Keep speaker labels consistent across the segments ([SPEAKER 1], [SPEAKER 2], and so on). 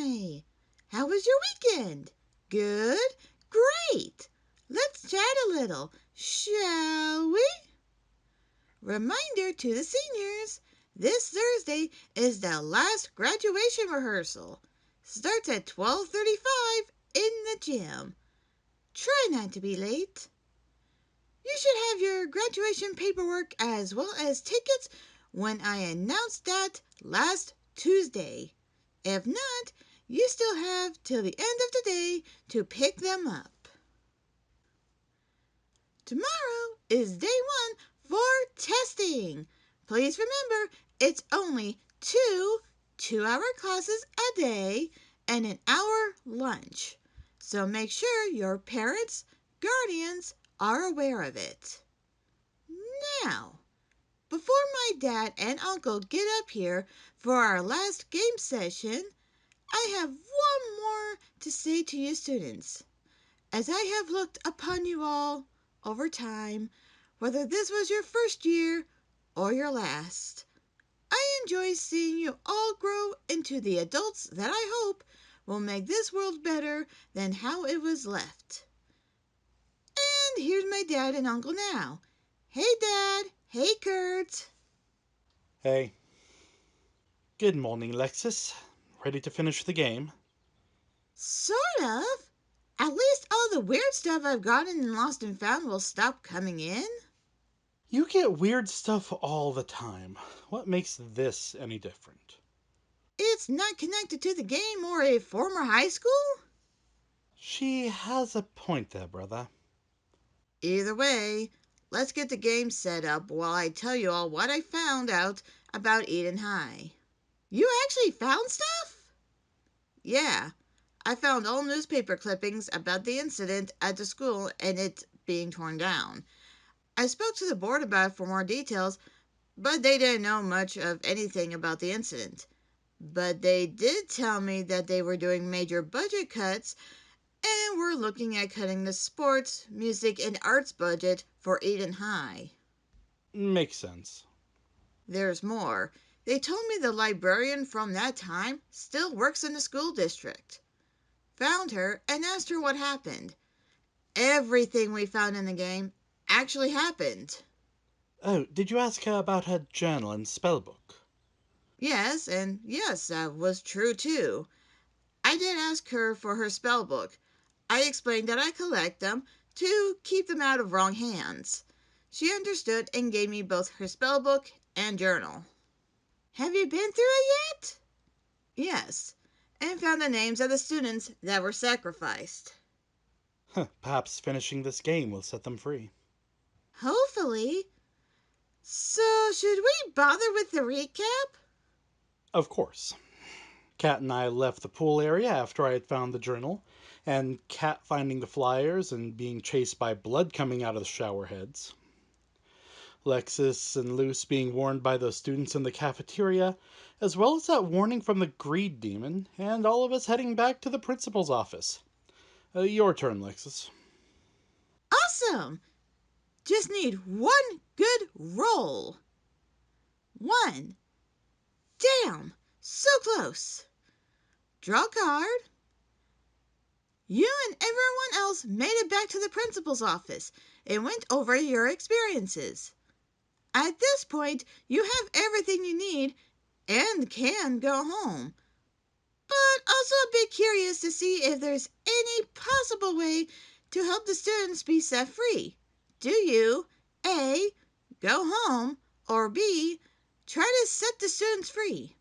[SPEAKER 1] Hi! How was your weekend? Good? Great! Let's chat a little, shall we? Reminder to the seniors, this Thursday is the last graduation rehearsal. Starts at 12:35 in the gym. Try not to be late. You should have your graduation paperwork as well as tickets when I announced that last Tuesday. If not, you still have till the end of the day to pick them up. Tomorrow is day 1 for testing. Please remember, it's only 2-hour classes a day and an hour lunch. So make sure your parents, guardians are aware of it. Now, before my dad and uncle get up here for our last game session, I have one more to say to you students. As I have looked upon you all over time, whether this was your first year or your last, I enjoy seeing you all grow into the adults that I hope will make this world better than how it was left. And here's my dad and uncle now. Hey, Dad. Hey, Kurt.
[SPEAKER 2] Hey. Good morning, Lexis. Ready to finish the game?
[SPEAKER 1] Sort of. At least all the weird stuff I've gotten in Lost and Found will stop coming in.
[SPEAKER 2] You get weird stuff all the time. What makes this any different?
[SPEAKER 1] It's not connected to the game or a former high school?
[SPEAKER 2] She has a point there, brother.
[SPEAKER 1] Either way, let's get the game set up while I tell you all what I found out about Eden High. You actually found stuff? Yeah, I found old newspaper clippings about the incident at the school and it being torn down. I spoke to the board about it for more details, but they didn't know much of anything about the incident. But they did tell me that they were doing major budget cuts and were looking at cutting the sports, music, and arts budget for Eden High.
[SPEAKER 2] Makes sense.
[SPEAKER 1] There's more. They told me the librarian from that time still works in the school district. Found her and asked her what happened. Everything we found in the game actually happened.
[SPEAKER 2] Oh, did you ask her about her journal and spellbook?
[SPEAKER 1] Yes, and yes, that was true too. I did ask her for her spell book. I explained that I collect them to keep them out of wrong hands. She understood and gave me both her spell book and journal. Have you been through it yet? Yes, and found the names of the students that were sacrificed.
[SPEAKER 2] Perhaps finishing this game will set them free.
[SPEAKER 1] Hopefully. So, should we bother with the recap?
[SPEAKER 2] Of course. Kat and I left the pool area after I had found the journal, and Kat finding the flyers and being chased by blood coming out of the shower heads. Lexis and Luce being warned by those students in the cafeteria, as well as that warning from the greed demon, and all of us heading back to the principal's office. Your turn, Lexis.
[SPEAKER 1] Awesome! Just need one good roll. 1. Damn! So close! Draw a card. You and everyone else made it back to the principal's office and went over your experiences. At this point, you have everything you need and can go home. But also a bit curious to see if there's any possible way to help the students be set free. Do you A. Go home, or B. Try to set the students free?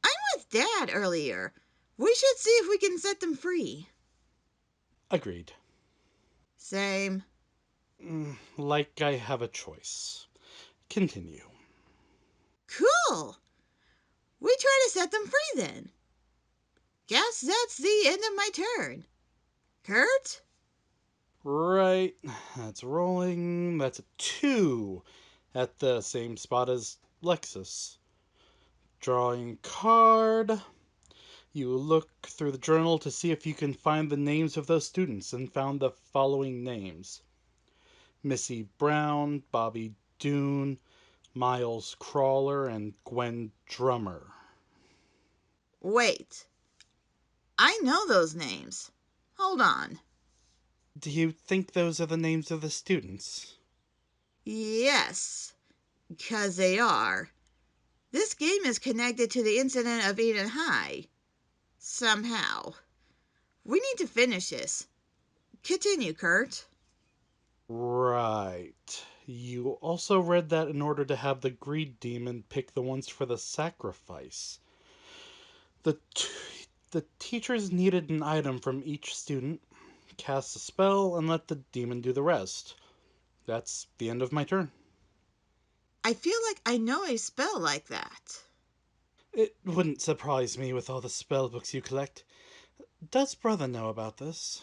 [SPEAKER 1] I'm with Dad earlier. We should see if we can set them free.
[SPEAKER 2] Agreed.
[SPEAKER 1] Same.
[SPEAKER 2] Like I have a choice. Continue.
[SPEAKER 1] Cool. We try to set them free then. Guess that's the end of my turn. Kurt?
[SPEAKER 2] Right. That's rolling. That's a 2 at the same spot as Lexis. Drawing card. You look through the journal to see if you can find the names of those students and found the following names: Missy Brown, Bobby Doon, Miles Crawler, and Gwen Drummer.
[SPEAKER 1] Wait. I know those names. Hold on.
[SPEAKER 2] Do you think those are the names of the students?
[SPEAKER 1] Yes, because they are. This game is connected to the incident of Eden High. Somehow. We need to finish this. Continue, Kurt.
[SPEAKER 2] Right. You also read that in order to have the greed demon pick the ones for the sacrifice. The, t- the teachers needed an item from each student, cast a spell, and let the demon do the rest. That's the end of my turn.
[SPEAKER 1] I feel like I know a spell like that.
[SPEAKER 2] It wouldn't surprise me with all the spell books you collect. Does brother know about this?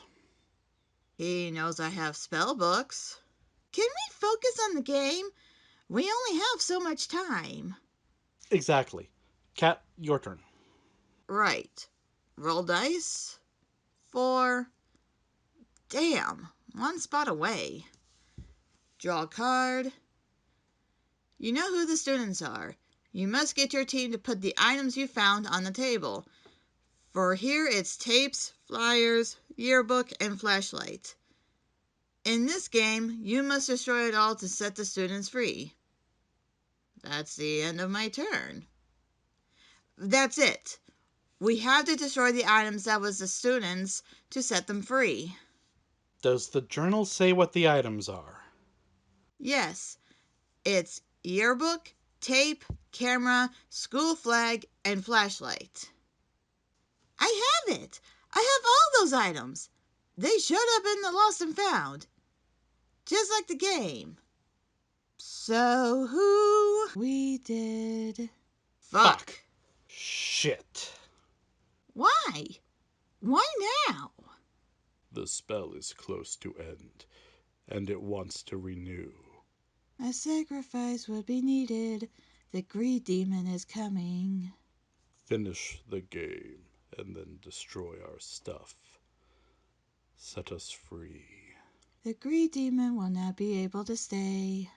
[SPEAKER 1] He knows I have spell books. Can we focus on the game? We only have so much time.
[SPEAKER 2] Exactly. Kat, your turn.
[SPEAKER 1] Right. Roll dice. 4. Damn, one spot away. Draw a card. You know who the students are. You must get your team to put the items you found on the table. For here it's tapes, flyers, yearbook, and flashlight. In this game, you must destroy it all to set the students free. That's the end of my turn. That's it. We have to destroy the items that was the students to set them free.
[SPEAKER 2] Does the journal say what the items are?
[SPEAKER 1] Yes, it's yearbook, tape, camera, school flag, and flashlight. I have it. I have all those items. They showed up in the Lost and Found, just like the game. So who we did? Fuck.
[SPEAKER 2] Shit.
[SPEAKER 1] Why? Why now?
[SPEAKER 2] The spell is close to end, and it wants to renew.
[SPEAKER 1] A sacrifice would be needed. The greed demon is coming.
[SPEAKER 2] Finish the game, and then destroy our stuff. Set us free.
[SPEAKER 1] The greed demon will not be able to stay.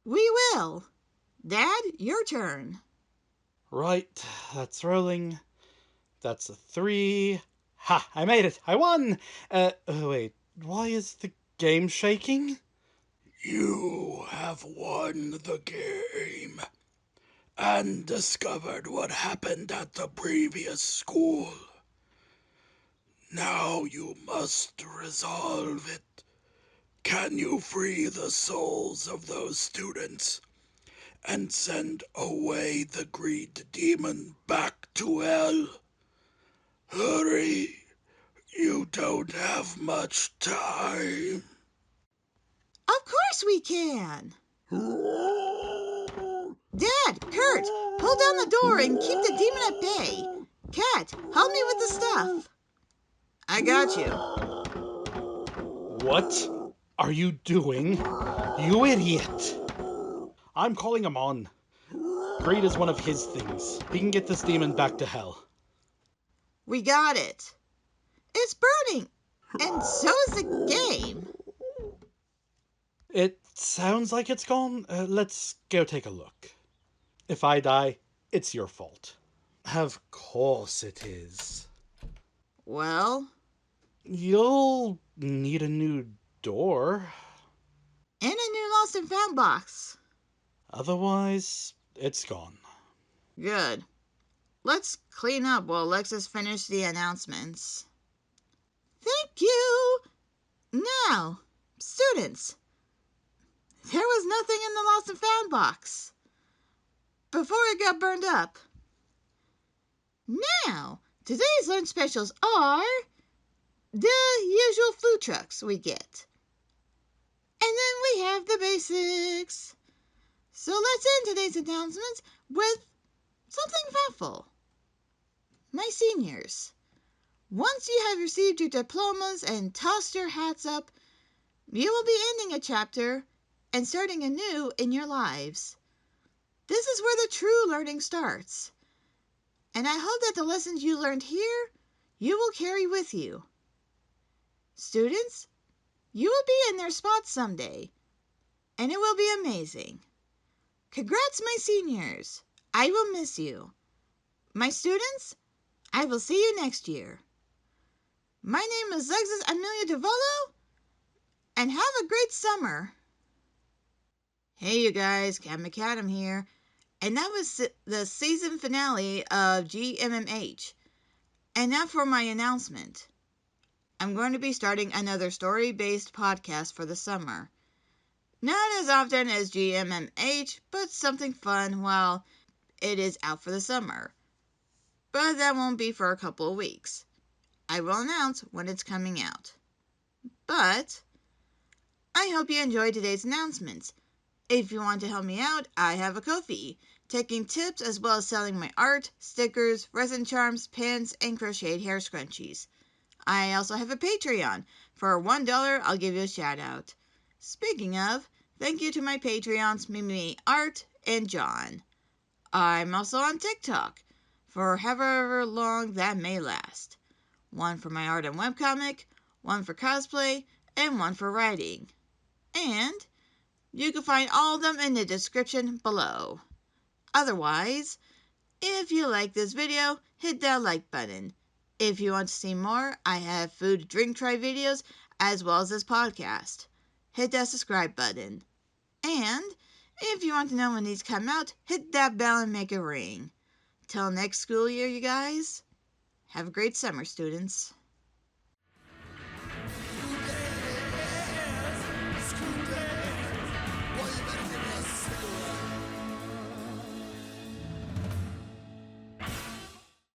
[SPEAKER 1] We will. Dad, your turn.
[SPEAKER 2] Right, that's rolling. That's a 3. Ha! I made it! I won! Wait, why is the game shaking? You have won the game and discovered what happened at the previous school. Now you must resolve it. Can you free the souls of those students and send away the greed demon back to hell? Hurry, you don't have much time.
[SPEAKER 1] Of course we can. Dad, Kurt, pull down the door and keep the demon at bay. Kat, help me with the stuff. I got you.
[SPEAKER 2] What are you doing, you idiot? I'm calling him on. Greed is one of his things. He can get this demon back to hell.
[SPEAKER 1] We got it. It's burning, and so is the game.
[SPEAKER 2] It sounds like it's gone. Let's go take a look. If I die, it's your fault. Of course it is.
[SPEAKER 1] Well,
[SPEAKER 2] You'll need a new door.
[SPEAKER 1] and a new lost and found box.
[SPEAKER 2] Otherwise, it's gone.
[SPEAKER 1] Good. Let's clean up while Lexis finishes the announcements. Thank you. Now, students, there was nothing in the lost and found box before it got burned up. Now, today's lunch specials are the usual food trucks we get. And then we have the basics. So let's end today's announcements with something thoughtful. My seniors, once you have received your diplomas and tossed your hats up, you will be ending a chapter and starting a new in your lives. This is where the true learning starts. And I hope that the lessons you learned here, you will carry with you. Students, you will be in their spots someday, and it will be amazing. Congrats, my seniors. I will miss you. My students, I will see you next year. My name is Lexis Amelia Devollo, and have a great summer. Hey you guys, KattMcAdam here, and that was the season finale of GMMH. And now for my announcement. I'm going to be starting another story-based podcast for the summer. Not as often as GMMH, but something fun while it is out for the summer. But that won't be for a couple of weeks. I will announce when it's coming out. But I hope you enjoyed today's announcements. If you want to help me out, I have a Ko-fi, taking tips as well as selling my art, stickers, resin charms, pins, and crocheted hair scrunchies. I also have a Patreon. For $1, I'll give you a shout out. Speaking of, thank you to my Patreons, Mimi Art and John. I'm also on TikTok, for however long that may last. One for my art and webcomic, one for cosplay, and one for writing. And you can find all of them in the description below. Otherwise, if you like this video, hit that like button. If you want to see more, I have food drink try videos as well as this podcast. Hit that subscribe button. And if you want to know when these come out, hit that bell and make it ring. Till next school year, you guys, have a great summer, students.